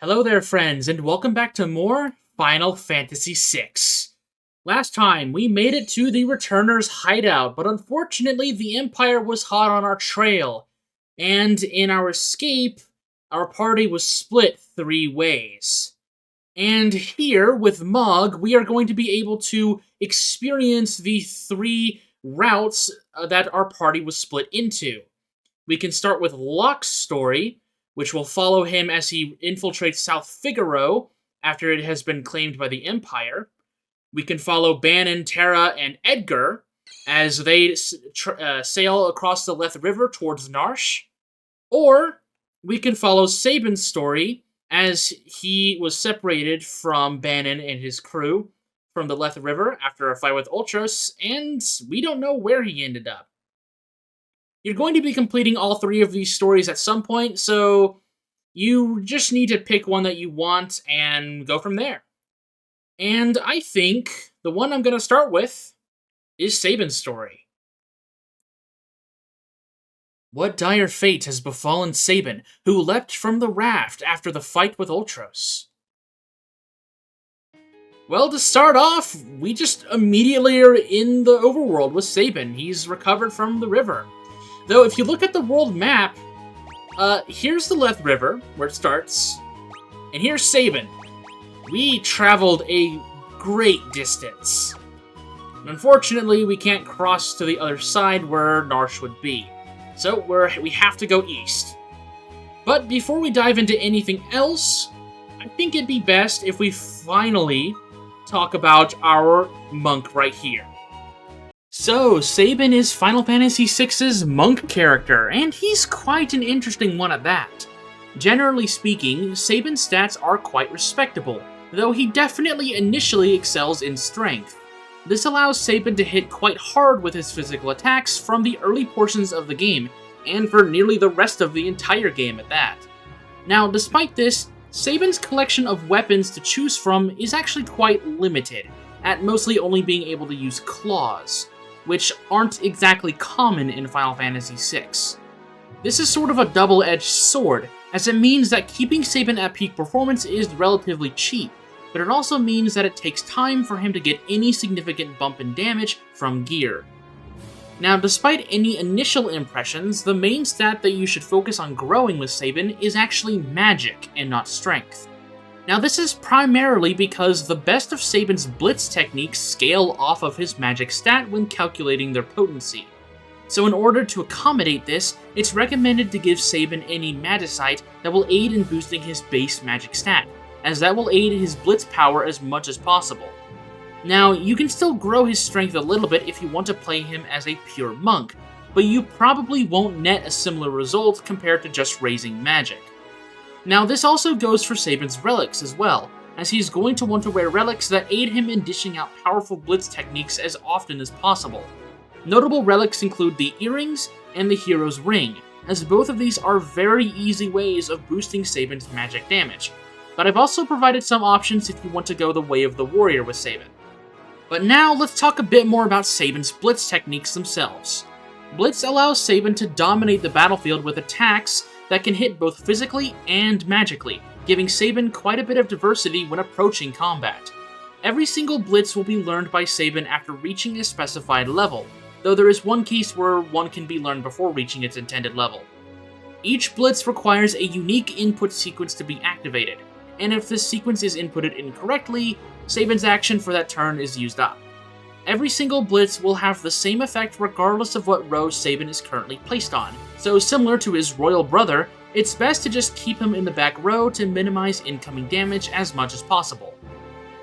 Hello there, friends, and welcome back to more Final Fantasy VI. Last time, we made it to the Returners' hideout, but unfortunately, the Empire was hot on our trail, and in our escape, our party was split 3 ways. And here, with Mog, we are going to be able to experience the 3 routes that our party was split into. We can start with Locke's story, which will follow him as he infiltrates South Figaro after it has been claimed by the Empire. We can follow Bannon, Terra, and Edgar as they sail across the Leth River towards Narshe. Or we can follow Sabin's story as he was separated from Bannon and his crew from the Leth River after a fight with Ultros, and we don't know where he ended up. You're going to be completing all 3 of these stories at some point, so you just need to pick one that you want and go from there. And I think the one I'm going to start with is Sabin's story. What dire fate has befallen Sabin, who leapt from the raft after the fight with Ultros? Well, to start off, we just immediately are in the overworld with Sabin. He's recovered from the river. Though, if you look at the world map, here's the Leth River, where it starts, and here's Sabin. We traveled a great distance. Unfortunately, we can't cross to the other side where Narshe would be, so we have to go east. But before we dive into anything else, I think it'd be best if we finally talk about our monk right here. So, Sabin is Final Fantasy VI's monk character, and he's quite an interesting one at that. Generally speaking, Sabin's stats are quite respectable, though he definitely initially excels in strength. This allows Sabin to hit quite hard with his physical attacks from the early portions of the game, and for nearly the rest of the entire game at that. Now, despite this, Sabin's collection of weapons to choose from is actually quite limited, at mostly only being able to use claws, which aren't exactly common in Final Fantasy VI. This is sort of a double-edged sword, as it means that keeping Sabin at peak performance is relatively cheap, but it also means that it takes time for him to get any significant bump in damage from gear. Now, despite any initial impressions, the main stat that you should focus on growing with Sabin is actually magic and not strength. Now, this is primarily because the best of Sabin's blitz techniques scale off of his magic stat when calculating their potency. So in order to accommodate this, it's recommended to give Sabin any magicite that will aid in boosting his base magic stat, as that will aid his blitz power as much as possible. Now, you can still grow his strength a little bit if you want to play him as a pure monk, but you probably won't net a similar result compared to just raising magic. Now, this also goes for Sabin's relics as well, as he's going to want to wear relics that aid him in dishing out powerful blitz techniques as often as possible. Notable relics include the earrings and the hero's ring, as both of these are very easy ways of boosting Sabin's magic damage, but I've also provided some options if you want to go the way of the warrior with Sabin. But now, let's talk a bit more about Sabin's blitz techniques themselves. Blitz allows Sabin to dominate the battlefield with attacks that can hit both physically and magically, giving Sabin quite a bit of diversity when approaching combat. Every single blitz will be learned by Sabin after reaching a specified level, though there is one case where one can be learned before reaching its intended level. Each blitz requires a unique input sequence to be activated, and if this sequence is inputted incorrectly, Sabin's action for that turn is used up. Every single blitz will have the same effect regardless of what row Sabin is currently placed on, so similar to his royal brother, it's best to just keep him in the back row to minimize incoming damage as much as possible.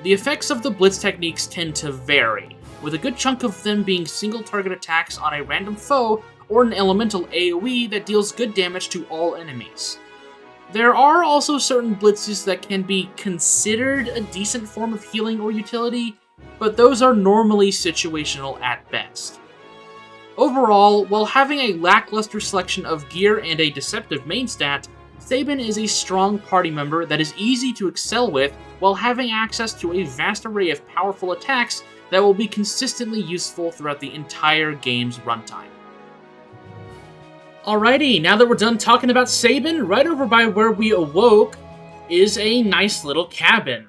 The effects of the blitz techniques tend to vary, with a good chunk of them being single target attacks on a random foe or an elemental AoE that deals good damage to all enemies. There are also certain blitzes that can be considered a decent form of healing or utility, but those are normally situational at best. Overall, while having a lackluster selection of gear and a deceptive main stat, Sabin is a strong party member that is easy to excel with while having access to a vast array of powerful attacks that will be consistently useful throughout the entire game's runtime. Alrighty, now that we're done talking about Sabin, right over by where we awoke is a nice little cabin.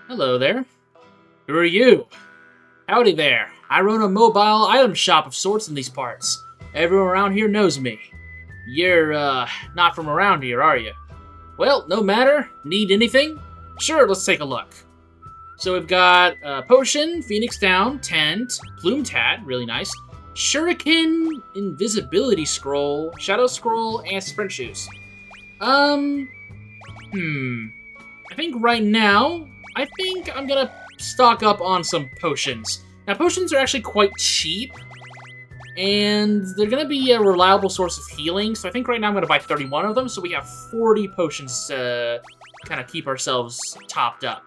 Hello there. Who are you? Howdy there. I run a mobile item shop of sorts in these parts. Everyone around here knows me. You're, not from around here, are you? Well, no matter. Need anything? Sure, let's take a look. So we've got potion, phoenix down, tent, plumed hat, really nice, shuriken, invisibility scroll, shadow scroll, and sprint shoes. I think right now, I think I'm gonna stock up on some potions. Now, potions are actually quite cheap, and they're gonna be a reliable source of healing, so I think right now I'm gonna buy 31 of them, so we have 40 potions to kind of keep ourselves topped up.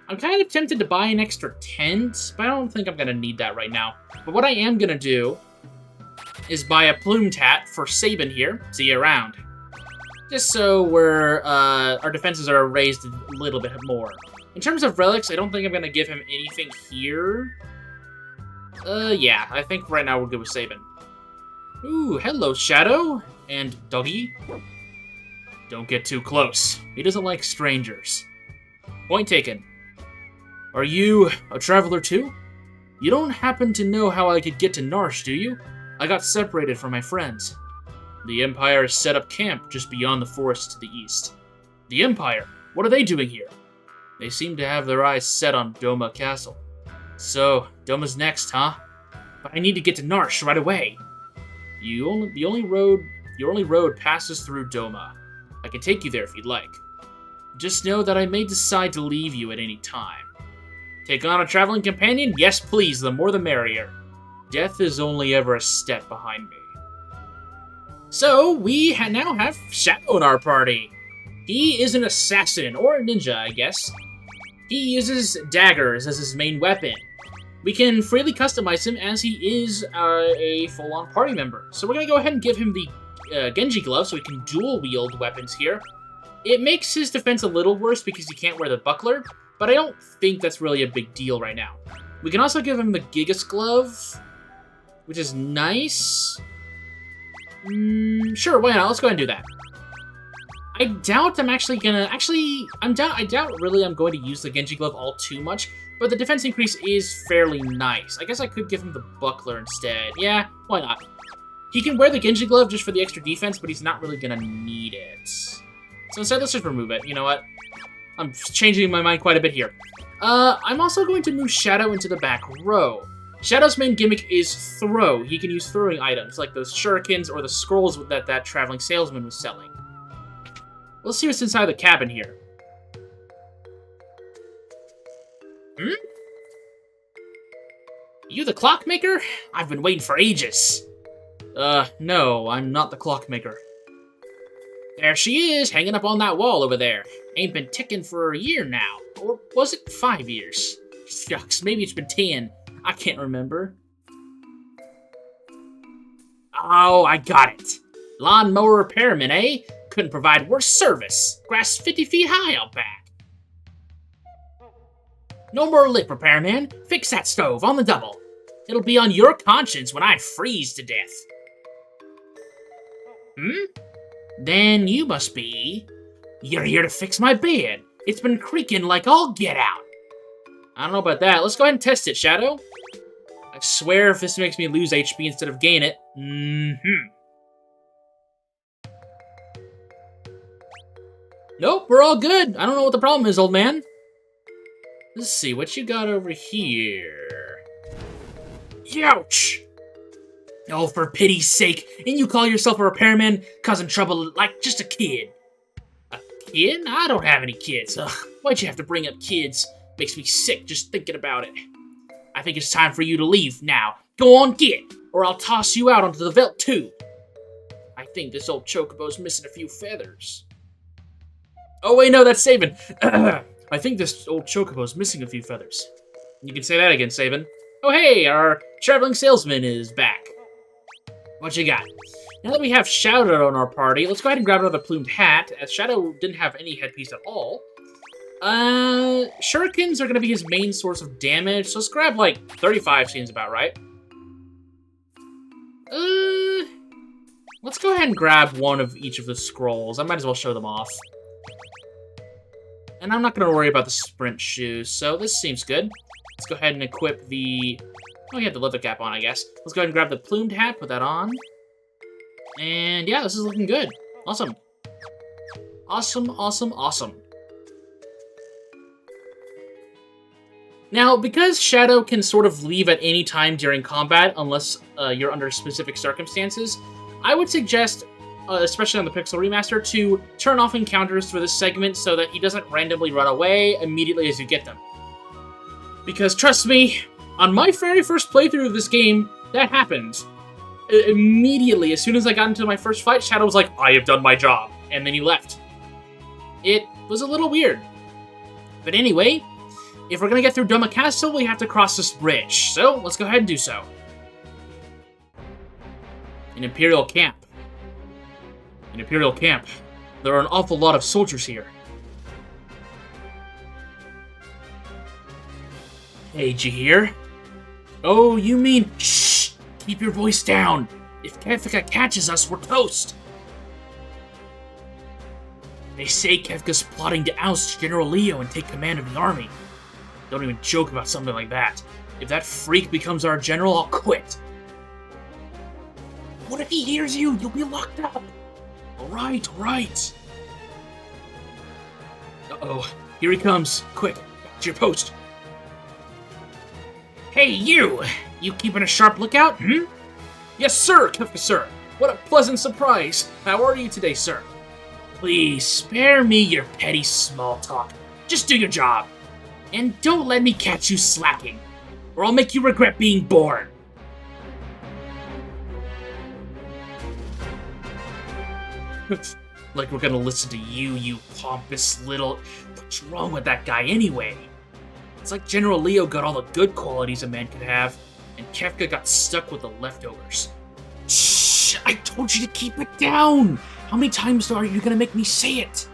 I'm kind of tempted to buy an extra tent, but I don't think I'm going to need that right now. But what I am going to do is buy a plumed hat for Sabin here. See you around. Just so our defenses are raised a little bit more. In terms of relics, I don't think I'm going to give him anything here. Yeah, I think right now we're good with Sabin. Ooh, hello, Shadow. And Doggy. Don't get too close. He doesn't like strangers. Point taken. Are you a traveler too? You don't happen to know how I could get to Narshe, do you? I got separated from my friends. The Empire has set up camp just beyond the forest to the east. The Empire? What are they doing here? They seem to have their eyes set on Doma Castle. So, Doma's next, huh? But I need to get to Narshe right away. Your only road passes through Doma. I can take you there if you'd like. Just know that I may decide to leave you at any time. Take on a traveling companion? Yes, please. The more the merrier. Death is only ever a step behind me. So, we now have Shadow in our party. He is an assassin, or a ninja, I guess. He uses daggers as his main weapon. We can freely customize him as he is a full-on party member. So we're going to go ahead and give him the Genji glove so he can dual-wield weapons here. It makes his defense a little worse because he can't wear the buckler, but I don't think that's really a big deal right now. We can also give him the Gigas glove, which is nice. Sure, why not? Let's go ahead and do that. I doubt I'm actually gonna... I doubt really I'm going to use the Genji glove all too much, but the defense increase is fairly nice. I guess I could give him the buckler instead. Yeah, why not? He can wear the Genji glove just for the extra defense, but he's not really gonna need it. So instead, let's just remove it. You know what? I'm changing my mind quite a bit here. I'm also going to move Shadow into the back row. Shadow's main gimmick is throw. He can use throwing items, like those shurikens or the scrolls that traveling salesman was selling. Let's see what's inside the cabin here. You the clockmaker? I've been waiting for ages. No, I'm not the clockmaker. There she is, hanging up on that wall over there. Ain't been ticking for a year now. Or was it 5 years? Shucks, maybe it's been 10. I can't remember. Oh, I got it. Lawnmower repairman, eh? Couldn't provide worse service. Grass 50 feet high out back. No more lip, repairman. Fix that stove on the double. It'll be on your conscience when I freeze to death. Then you must be... You're here to fix my bed. It's been creaking like all get out. I don't know about that. Let's go ahead and test it, Shadow. I swear if this makes me lose HP instead of gain it. Nope, we're all good. I don't know what the problem is, old man. Let's see, what you got over here? Youch! Oh, for pity's sake, and you call yourself a repairman, causing trouble like just a kid. A kid? I don't have any kids. Ugh, why'd you have to bring up kids? Makes me sick just thinking about it. I think it's time for you to leave now. Go on, get, or I'll toss you out onto the veldt too. I think this old chocobo's missing a few feathers. Oh wait, no, that's Sabin. I think this old chocobo's missing a few feathers. You can say that again, Sabin. Oh hey, our traveling salesman is back. What you got? Now that we have Shadow on our party, let's go ahead and grab another plumed hat, as Shadow didn't have any headpiece at all. Shurikens are gonna be his main source of damage, so let's grab like 35 seems about right. Let's go ahead and grab one of each of the scrolls. I might as well show them off. And I'm not going to worry about the sprint shoes, so this seems good. Let's go ahead and equip the... Oh, you have the leather cap on, I guess. Let's go ahead and grab the plumed hat, put that on. And yeah, this is looking good. Awesome. Awesome, awesome, awesome. Now, because Shadow can sort of leave at any time during combat, unless you're under specific circumstances, I would suggest, especially on the Pixel Remaster, to turn off encounters for this segment so that he doesn't randomly run away immediately as you get them. Because, trust me, on my very first playthrough of this game, that happened. Immediately, as soon as I got into my first fight, Shadow was like, I have done my job, and then he left. It was a little weird. But anyway, if we're gonna get through Doma Castle, we have to cross this bridge, so let's go ahead and do so. An Imperial camp. An Imperial camp. There are an awful lot of soldiers here. Hey, did you hear? Oh, you mean... Shh! Keep your voice down! If Kefka catches us, we're toast! They say Kefka's plotting to oust General Leo and take command of the army. Don't even joke about something like that. If that freak becomes our general, I'll quit. What if he hears you? You'll be locked up. Alright, alright. Uh-oh. Here he comes. Quick, back to your post. Hey, you! You keeping a sharp lookout, hmm? Yes, sir, Kefka, sir. What a pleasant surprise. How are you today, sir? Please, spare me your petty small talk. Just do your job. And don't let me catch you slacking, or I'll make you regret being born. Like we're gonna listen to you, you pompous little... What's wrong with that guy anyway? It's like General Leo got all the good qualities a man could have, and Kefka got stuck with the leftovers. Shh! I told you to keep it down! How many times are you gonna make me say it?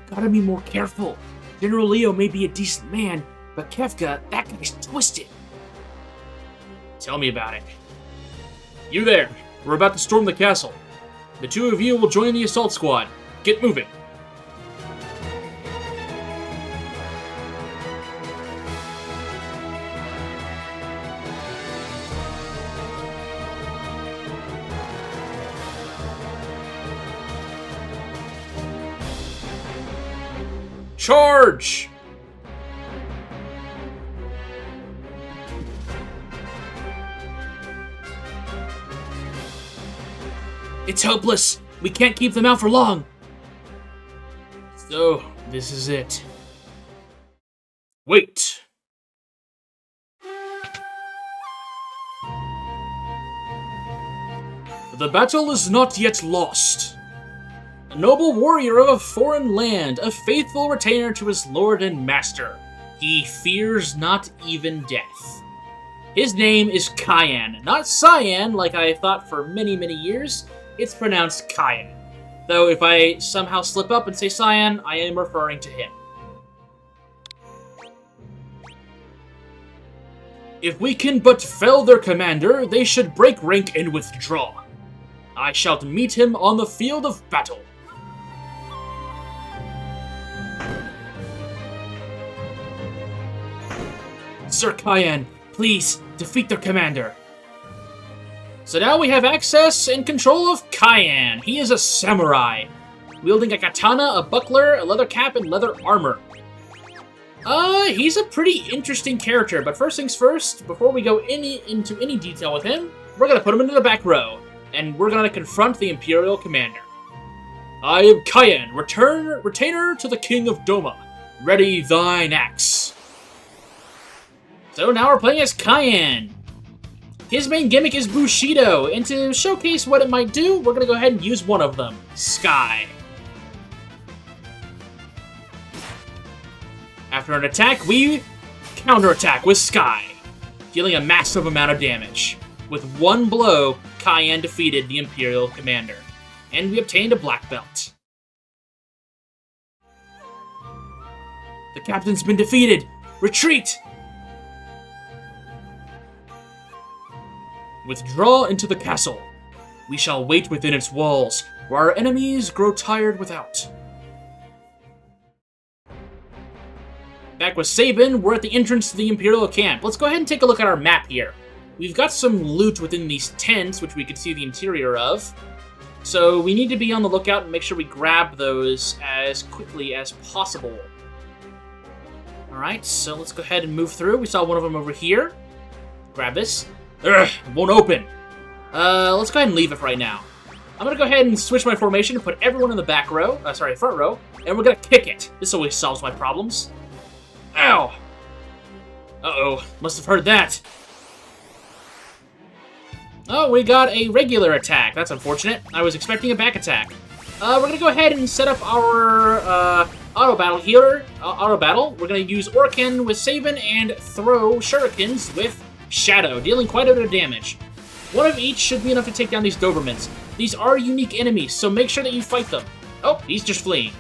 You gotta be more careful. General Leo may be a decent man, but Kefka, that guy's twisted. Tell me about it. You there. We're about to storm the castle. The two of you will join the assault squad. Get moving. Charge! It's hopeless. We can't keep them out for long. So, this is it. Wait. The battle is not yet lost. A noble warrior of a foreign land, a faithful retainer to his lord and master. He fears not even death. His name is Cyan, not Cyan like I thought for many, many years. It's pronounced Cyan. Though if I somehow slip up and say Cyan, I am referring to him. If we can but fell their commander, they should break rank and withdraw. I shall meet him on the field of battle. Sir Cyan, please defeat their commander. So now we have access and control of Cyan. He is a samurai, wielding a katana, a buckler, a leather cap, and leather armor. He's a pretty interesting character, but first things first, before we go into any detail with him, we're gonna put him into the back row, and we're gonna confront the Imperial Commander. I am Cyan, retainer to the King of Doma. Ready thine axe. So now we're playing as Cyan. His main gimmick is Bushido, and to showcase what it might do, we're gonna go ahead and use one of them, Sky. After an attack, we counterattack with Sky, dealing a massive amount of damage. With one blow, Cyan defeated the Imperial Commander, and we obtained a black belt. The captain's been defeated! Retreat! Withdraw into the castle. We shall wait within its walls, where our enemies grow tired without. Back with Sabin, we're at the entrance to the Imperial camp. Let's go ahead and take a look at our map here. We've got some loot within these tents, which we can see the interior of. So we need to be on the lookout and make sure we grab those as quickly as possible. Alright, so let's go ahead and move through. We saw one of them over here. Grab this. Ugh, it won't open. Let's go ahead and leave it right now. I'm gonna go ahead and switch my formation and put everyone in the back row, front row, and we're gonna kick it. This always solves my problems. Ow! Uh-oh, must have heard that. Oh, we got a regular attack. That's unfortunate. I was expecting a back attack. We're gonna go ahead and set up our auto battle here. Auto battle. We're gonna use Orkin with Sabin and throw shurikens with Shadow, dealing quite a bit of damage. One of each should be enough to take down these Dobermans. These are unique enemies, so make sure that you fight them. Oh, he's just fleeing.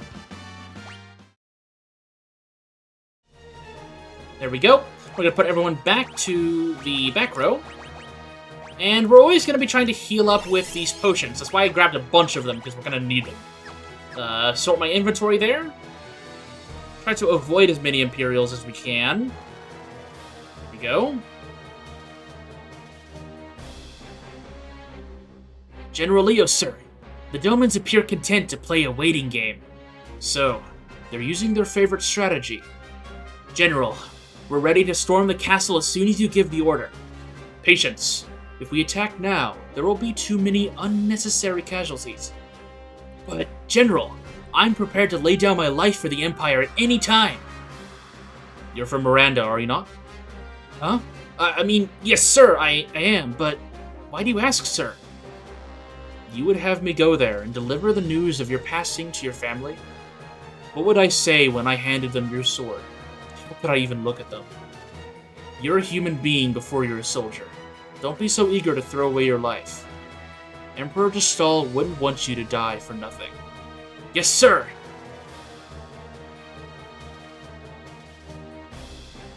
There we go. We're gonna put everyone back to the back row. And we're always going to be trying to heal up with these potions. That's why I grabbed a bunch of them, because we're going to need them. Sort my inventory there. Try to avoid as many Imperials as we can. There we go. General Leo, sir. The Domans appear content to play a waiting game. So, they're using their favorite strategy. General, we're ready to storm the castle as soon as you give the order. Patience. If we attack now, there will be too many unnecessary casualties. But, General, I'm prepared to lay down my life for the Empire at any time. You're from Miranda, are you not? Huh? I mean, yes, sir, I am, but why do you ask, sir? You would have me go there and deliver the news of your passing to your family? What would I say when I handed them your sword? How could I even look at them? You're a human being before you're a soldier. Don't be so eager to throw away your life. Emperor Gestal wouldn't want you to die for nothing. Yes, sir!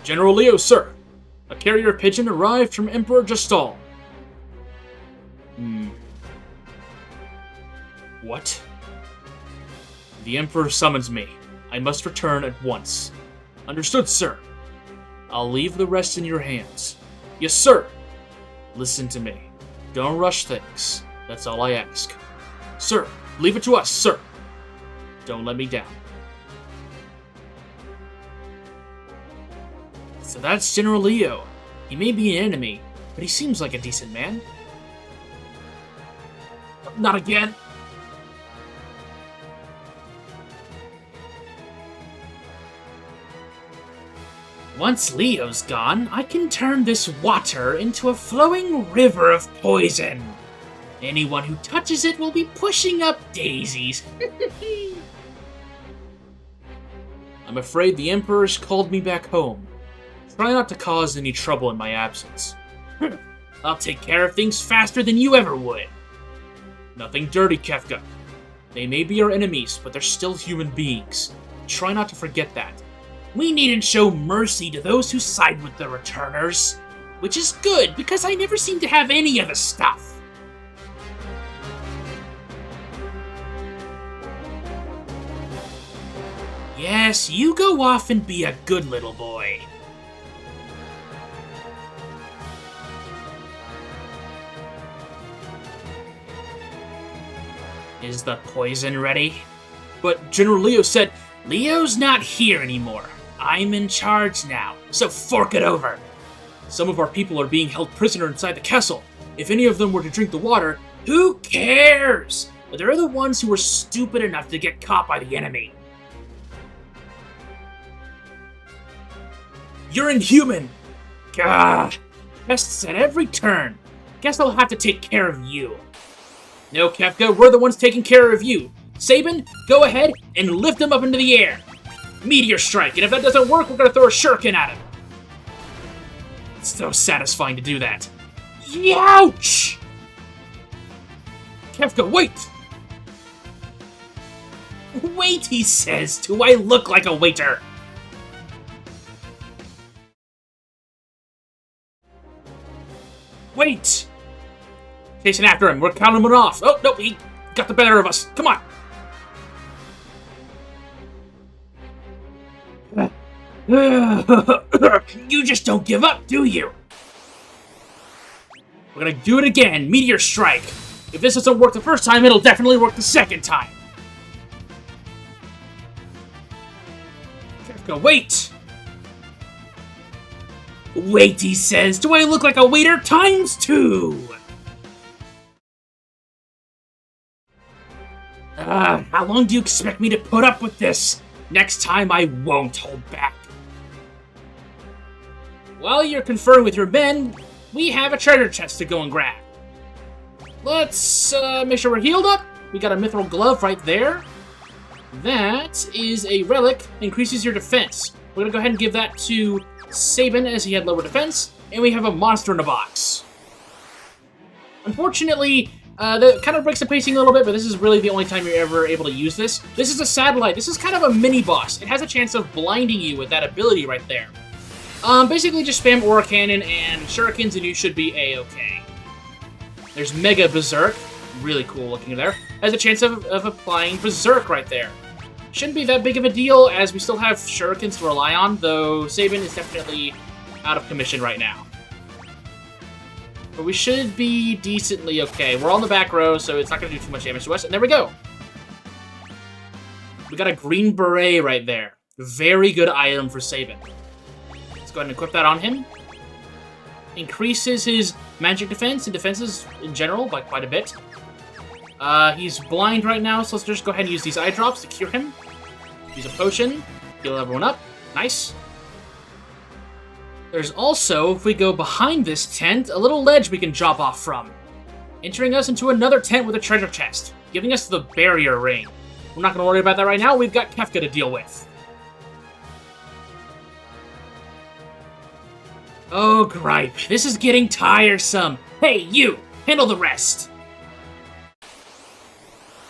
General Leo, sir! A carrier pigeon arrived from Emperor Gestal. What? The Emperor summons me. I must return at once. Understood, sir. I'll leave the rest in your hands. Yes, sir! Listen to me. Don't rush things. That's all I ask. Sir, leave it to us, sir. Don't let me down. So that's General Leo. He may be an enemy, but he seems like a decent man. Not again. Once Leo's gone, I can turn this water into a flowing river of poison. Anyone who touches it will be pushing up daisies. I'm afraid the Emperor's called me back home. Try not to cause any trouble in my absence. I'll take care of things faster than you ever would. Nothing dirty, Kefka. They may be our enemies, but they're still human beings. Try not to forget that. We needn't show mercy to those who side with the returners. Which is good, because I never seem to have any of the stuff. Yes, you go off and be a good little boy. Is the poison ready? But General Leo said, Leo's not here anymore. I'm in charge now, so fork it over. Some of our people are being held prisoner inside the castle. If any of them were to drink the water, who cares? But they're the ones who were stupid enough to get caught by the enemy. You're inhuman! Gah! Pests at every turn. Guess I'll have to take care of you. No, Kefka, we're the ones taking care of you. Sabin, go ahead and lift him up into the air. Meteor strike, and if that doesn't work, we're gonna throw a shuriken at him. It's so satisfying to do that. Youch! Kefka, wait! Wait, he says. Do I look like a waiter? Wait! Chasing after him. We're counting him off. Oh, no, he got the better of us. Come on. You just don't give up, do you? We're gonna do it again. Meteor Strike. If this doesn't work the first time, it'll definitely work the second time. Kefka, wait! Wait, he says. Do I look like a waiter ×2? How long do you expect me to put up with this? Next time, I won't hold back. While you're conferring with your men, we have a treasure chest to go and grab. Let's make sure we're healed up. We got a mithril glove right there. That is a relic. Increases your defense. We're gonna go ahead and give that to Sabin as he had lower defense. And we have a monster in a box. Unfortunately, that kind of breaks the pacing a little bit, but this is really the only time you're ever able to use this. This is a satellite. This is kind of a mini-boss. It has a chance of blinding you with that ability right there. Basically just spam Aura Cannon and Shurikens and you should be A-okay. There's Mega Berserk. Really cool looking there. Has a chance of applying Berserk right there. Shouldn't be that big of a deal as we still have Shurikens to rely on, though Sabin is definitely out of commission right now. But we should be decently okay. We're on the back row, so it's not going to do too much damage to us. And there we go. We got a green beret right there. Very good item for Sabin. Let's go ahead and equip that on him. Increases his magic defense and defenses in general by quite a bit. He's blind right now, so let's just go ahead and use these eye drops to cure him. Use a potion. Heal everyone up. Nice. There's also, if we go behind this tent, a little ledge we can drop off from, entering us into another tent with a treasure chest, giving us the barrier ring. We're not going to worry about that right now. We've got Kefka to deal with. Oh, gripe. This is getting tiresome. Hey, you! Handle the rest!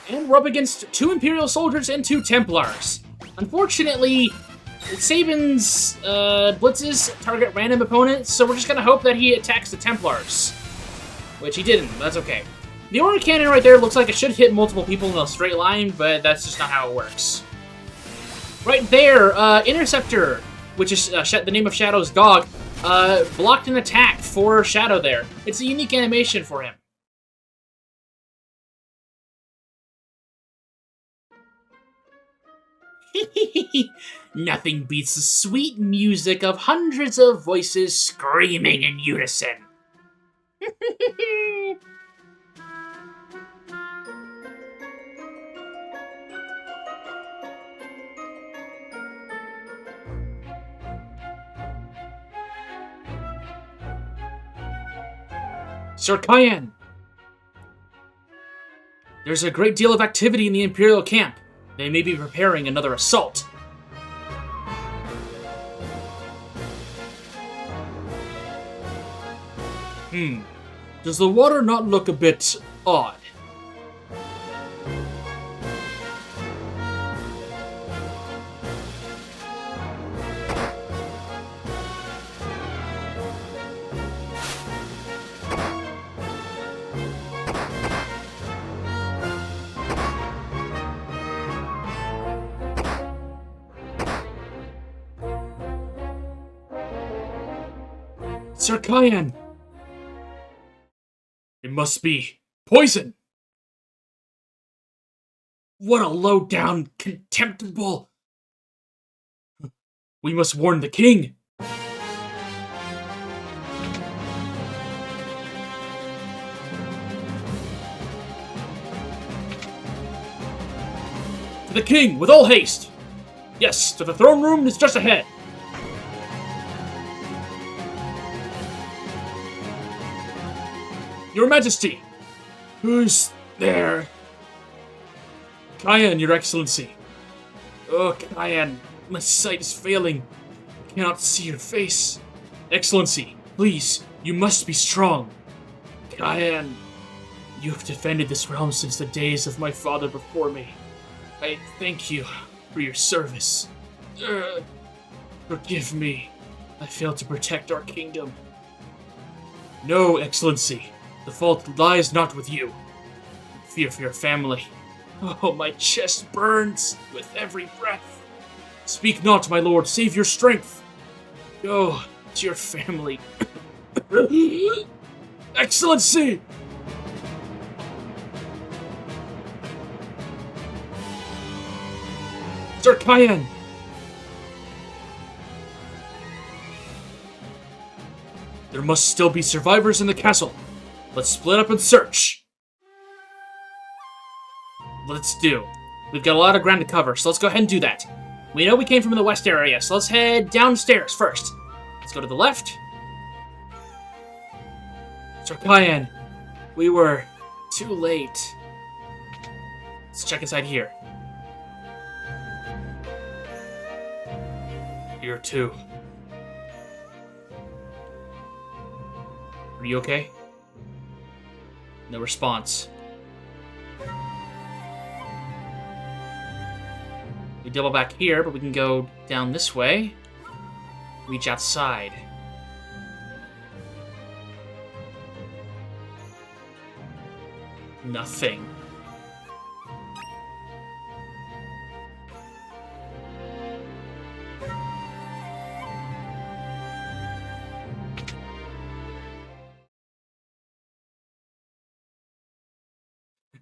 And we're up against 2 Imperial soldiers and 2 Templars. Unfortunately, Sabin's blitzes target random opponents, so we're just gonna hope that he attacks the Templars. Which he didn't, but that's okay. The Aura Cannon right there looks like it should hit multiple people in a straight line, but that's just not how it works. Right there, Interceptor, which is the name of Shadow's dog, blocked an attack for Shadow there. It's a unique animation for him. Nothing beats the sweet music of hundreds of voices screaming in unison. Sir Cayenne! There's a great deal of activity in the Imperial camp. They may be preparing another assault. Does the water not look a bit odd? Sir Cayenne! It must be poison! What a low-down, contemptible... We must warn the king! To the king, with all haste! Yes, to the throne room is just ahead! Your Majesty! Who's there? Cayenne, Your Excellency. Oh, Cayenne, my sight is failing. I cannot see your face. Excellency, please, you must be strong. Cayenne, you have defended this realm since the days of my father before me. I thank you for your service. Forgive me. I failed to protect our kingdom. No, Excellency. The fault lies not with you. Fear for your family. Oh, my chest burns with every breath. Speak not, my lord. Save your strength. Go to your family. Excellency! Sir Cayenne! There must still be survivors in the castle. Let's split up and search. Let's do. We've got a lot of ground to cover, so let's go ahead and do that. We know we came from the west area, so let's head downstairs first. Let's go to the left. Sir Cayenne, we were too late. Let's check inside here. Here too. Are you okay? No response. We double back here, but we can go down this way. Reach outside. Nothing.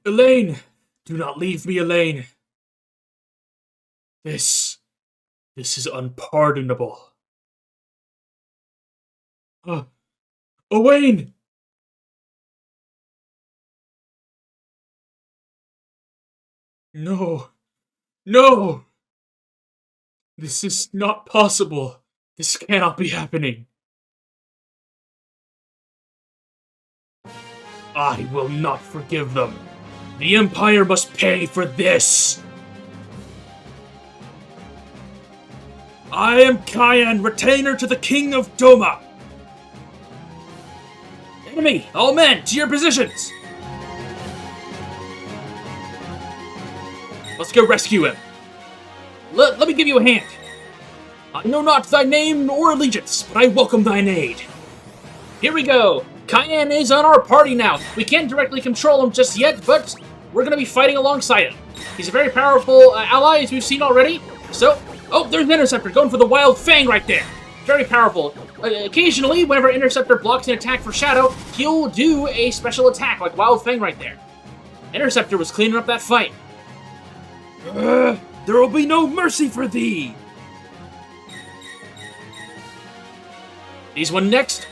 Elaine! Do not leave me, Elaine. This is unpardonable. Owain! No. No! This is not possible. This cannot be happening. I will not forgive them. The Empire must pay for this. I am Cayenne, retainer to the King of Doma. Enemy, all men, to your positions. Let's go rescue him. Let me give you a hand. I know not thy name nor allegiance, but I welcome thine aid. Here we go. Cayenne is on our party now. We can't directly control him just yet, but we're going to be fighting alongside him. He's a very powerful ally, as we've seen already. So, oh, there's an Interceptor going for the Wild Fang right there. Very powerful. Occasionally, whenever Interceptor blocks an attack for Shadow, he'll do a special attack, like Wild Fang right there. Interceptor was cleaning up that fight. There will be no mercy for thee! These one next.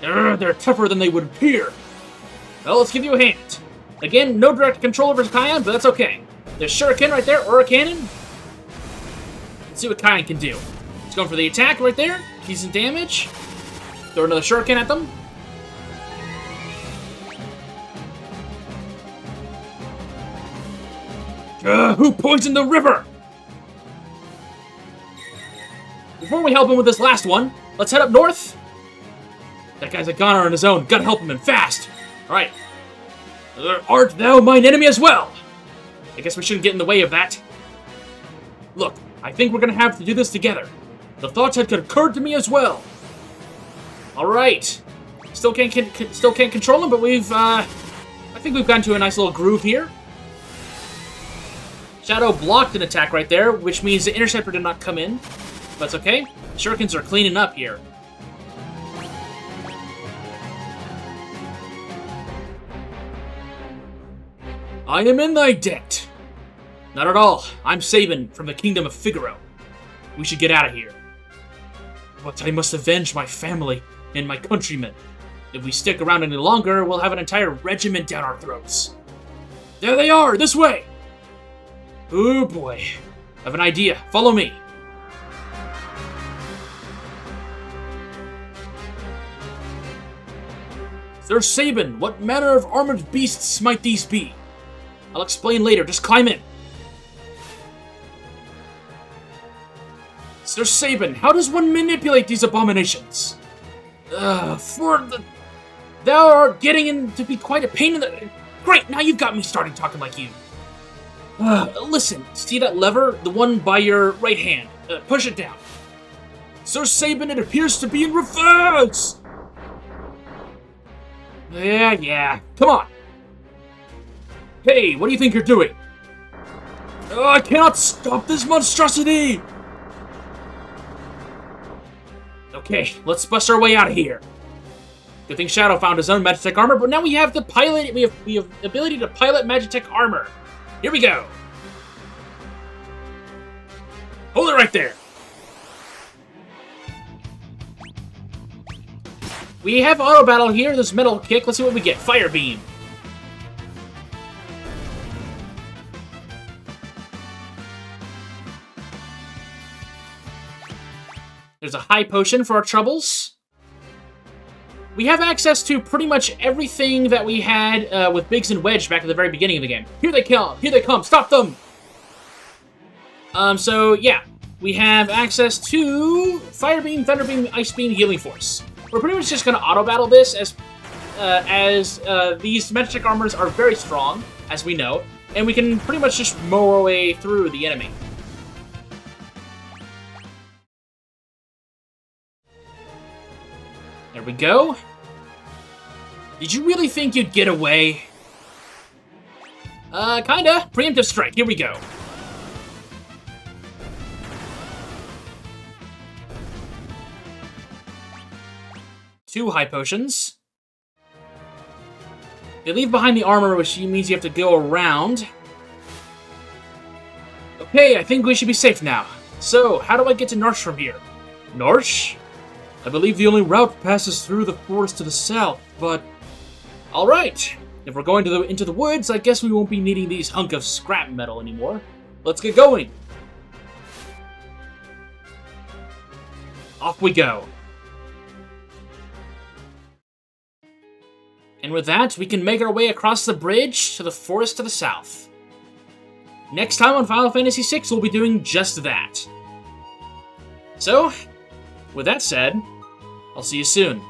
They're tougher than they would appear. Well, let's give you a hand. Again, no direct control over Cayenne, but that's okay. There's Shuriken right there, or a cannon. Let's see what Cayenne can do. He's going for the attack right there. Decent damage. Throw another Shuriken at them. Who poisoned the river? Before we help him with this last one, let's head up north. That guy's a goner on his own. Gotta help him and fast. Alright. Art thou mine enemy as well? I guess we shouldn't get in the way of that. Look, I think we're gonna have to do this together. The thoughts had occurred to me as well. Alright. Still can't control him, but I think we've gotten to a nice little groove here. Shadow blocked an attack right there, which means the Interceptor did not come in. But it's okay. Shurikens are cleaning up here. I am in thy debt. Not at all. I'm Sabin from the Kingdom of Figaro. We should get out of here. But I must avenge my family and my countrymen. If we stick around any longer, we'll have an entire regiment down our throats. There they are! This way! Oh boy. I have an idea. Follow me. Sir Sabin, what manner of armored beasts might these be? I'll explain later. Just climb in. Sir Sabin, how does one manipulate these abominations? Thou art getting in to be quite a pain in the... Great, now you've got me starting talking like you. Listen, see that lever? The one by your right hand. Push it down. Sir Sabin, it appears to be in reverse! Yeah. Come on. Hey, what do you think you're doing? Oh, I cannot stop this monstrosity! Okay, let's bust our way out of here. Good thing Shadow found his own Magitech armor, but now we have the pilot. We have the ability to pilot Magitech armor. Here we go. Hold it right there. We have auto battle here. There's metal kick. Let's see what we get. Fire beam. There's a high potion for our troubles. We have access to pretty much everything that we had with Biggs and Wedge back at the very beginning of the game. Here they come! Here they come! Stop them! So yeah, we have access to Fire Beam, Thunder Beam, Ice Beam, Healing Force. We're pretty much just going to auto-battle this as these Magitech armors are very strong, as we know, and we can pretty much just mow our way through the enemy. There we go. Did you really think you'd get away? Kinda. Preemptive strike. Here we go. Two high potions. They leave behind the armor, which means you have to go around. Okay, I think we should be safe now. So, how do I get to Narshe from here? Narshe? I believe the only route passes through the forest to the south, but... Alright, if we're going into the woods, I guess we won't be needing these hunk of scrap metal anymore. Let's get going. Off we go. And with that, we can make our way across the bridge to the forest to the south. Next time on Final Fantasy VI, we'll be doing just that. So, with that said, I'll see you soon.